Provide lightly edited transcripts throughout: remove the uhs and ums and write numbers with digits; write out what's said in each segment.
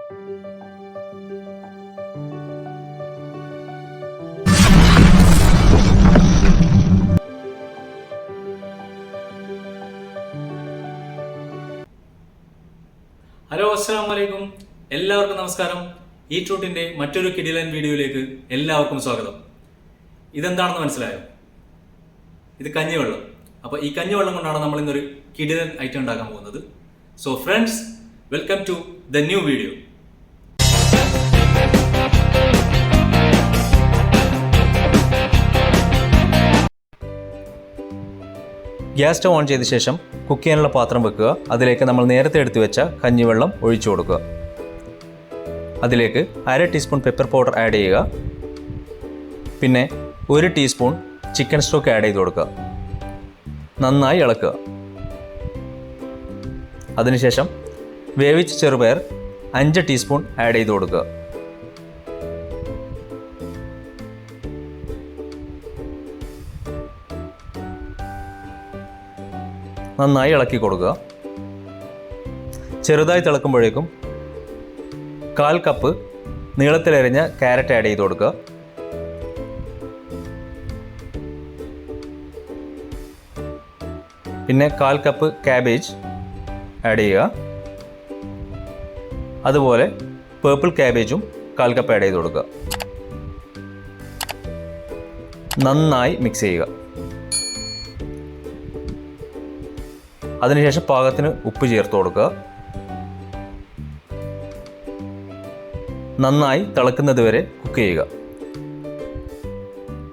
Hello, അസ്സലാമു അലൈക്കും. എല്ലാവർക്കും നമസ്കാരം. ഈ ട്രൂട്ടിന്റെ മറ്റൊരു കിടിലൻ വീഡിയോയിലേക്ക് എല്ലാവർക്കും സ്വാഗതം. ഇതെന്താണെന്ന് മനസ്സിലായോ? ഇത് കഞ്ഞിവെള്ളം. അപ്പോൾ ഈ കഞ്ഞിവെള്ളം കൊണ്ടാണ് നമ്മൾ ഇന്നൊരു കിടിലൻ ഐറ്റം ഉണ്ടാക്കാൻ പോകുന്നത്. So friends, welcome to the new video. Gas stove on ചെയ്ത ശേഷം കുക്ക് ചെയ്യാനുള്ള പാത്രം വെക്കുക. അതിലേക്ക് നമ്മൾ നേരത്തെ എടുത്തു വെച്ച കഞ്ഞിവെള്ളം ഒഴിച്ചു കൊടുക്കുക. അതിലേക്ക് 1/2 ടീസ്പൂൺ പെപ്പർ പൗഡർ ആഡ് ചെയ്യുക. പിന്നെ 1 ടീസ്പൂൺ ചിക്കൻ സ്റ്റോക്ക് ആഡ് ചെയ്ത് കൊടുക്കുക. നന്നായി ഇളക്കുക. അതിനുശേഷം വേവിച്ച ചെറുപയർ 5 ടീസ്പൂൺ ആഡ് ചെയ്ത് കൊടുക്കുക. നന്നായി ഇളക്കി കൊടുക്കുക. ചെറുതായി തിളക്കുമ്പോഴേക്കും 1/4 കപ്പ് നീളത്തിലരിഞ്ഞ ക്യാരറ്റ് ആഡ് ചെയ്ത് കൊടുക്കുക. പിന്നെ 1/4 കപ്പ് ക്യാബേജ് ആഡ് ചെയ്യുക. അതുപോലെ പേർപ്പിൾ ക്യാബേജും 1/4 കപ്പ് ആഡ് ചെയ്ത് കൊടുക്കുക. നന്നായി മിക്സ് ചെയ്യുക. അതിനുശേഷം പാകത്തിന് ഉപ്പ് ചേർത്ത് കൊടുക്കുക. നന്നായി തിളക്കുന്നത് വരെ കുക്ക് ചെയ്യുക.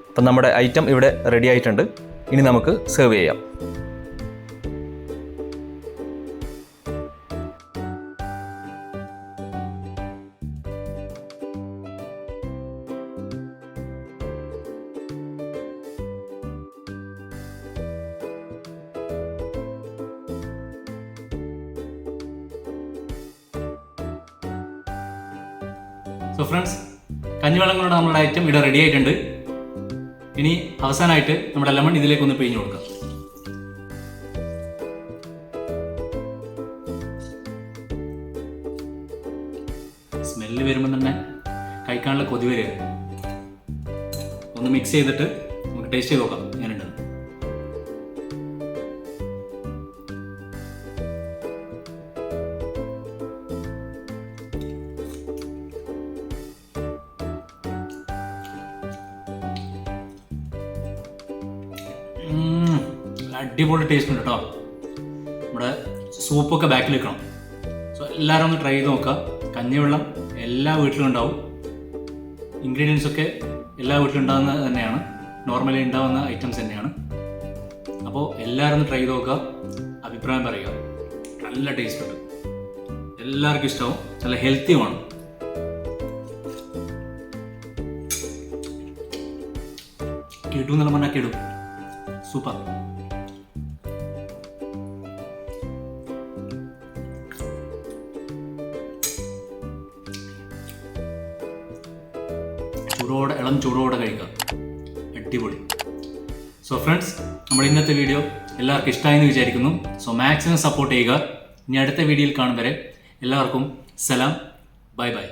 അപ്പം നമ്മുടെ ഐറ്റം ഇവിടെ റെഡി ആയിട്ടുണ്ട്. ഇനി നമുക്ക് സെർവ് ചെയ്യാം. സോ ഫ്രണ്ട്സ്, കഞ്ഞിവെള്ളം കൊണ്ട് നമ്മുടെ ഐറ്റം ഇവിടെ റെഡി ആയിട്ടുണ്ട്. ഇനി അവസാനമായിട്ട് നമ്മുടെ ലെമൺ ഇതിലേക്കൊന്ന് പിഴിഞ്ഞു കൊടുക്കാം. സ്മെല്ല് വരുമ്പോൾ തന്നെ കഴിക്കാനുള്ള കൊതി വരിക. ഒന്ന് മിക്സ് ചെയ്തിട്ട് നമുക്ക് ടേസ്റ്റ് ചെയ്ത് നോക്കാം ഞാനുണ്ട്. അടിപൊളി ടേസ്റ്റ് ഉണ്ട് കേട്ടോ. നമ്മുടെ സൂപ്പൊക്കെ ബാക്കിൽ വെക്കണം. സോ എല്ലാവരും ഒന്ന് ട്രൈ ചെയ്ത് നോക്കുക. കഞ്ഞിവെള്ളം എല്ലാ വീട്ടിലും ഉണ്ടാവും. ഇൻഗ്രീഡിയൻസ് ഒക്കെ എല്ലാ വീട്ടിലും ഉണ്ടാകുന്നത് തന്നെയാണ്. നോർമലി ഉണ്ടാകുന്ന ഐറ്റംസ് തന്നെയാണ്. അപ്പോൾ എല്ലാവരും ഒന്ന് ട്രൈ ചെയ്ത് നോക്കുക. അഭിപ്രായം പറയുക. നല്ല ടേസ്റ്റ് ഉണ്ട്. എല്ലാവർക്കും ഇഷ്ടമാവും. നല്ല ഹെൽത്തിയുമാണ്. കിടു എന്നുള്ള പറഞ്ഞാൽ കിടു. സൂപ്പർ. ഇളം ചൂടോടെ കഴിക്കാം. അടിപൊളി. സോ ഫ്രണ്ട്സ്, നമ്മുടെ ഇന്നത്തെ വീഡിയോ എല്ലാവർക്കും ഇഷ്ടമായെന്ന് വിചാരിക്കുന്നു. സോ മാക്സിമം സപ്പോർട്ട് ചെയ്യുക. ഇനി അടുത്ത വീഡിയോയിൽ കാണും വരെ എല്ലാവർക്കും സലാം. Bye bye.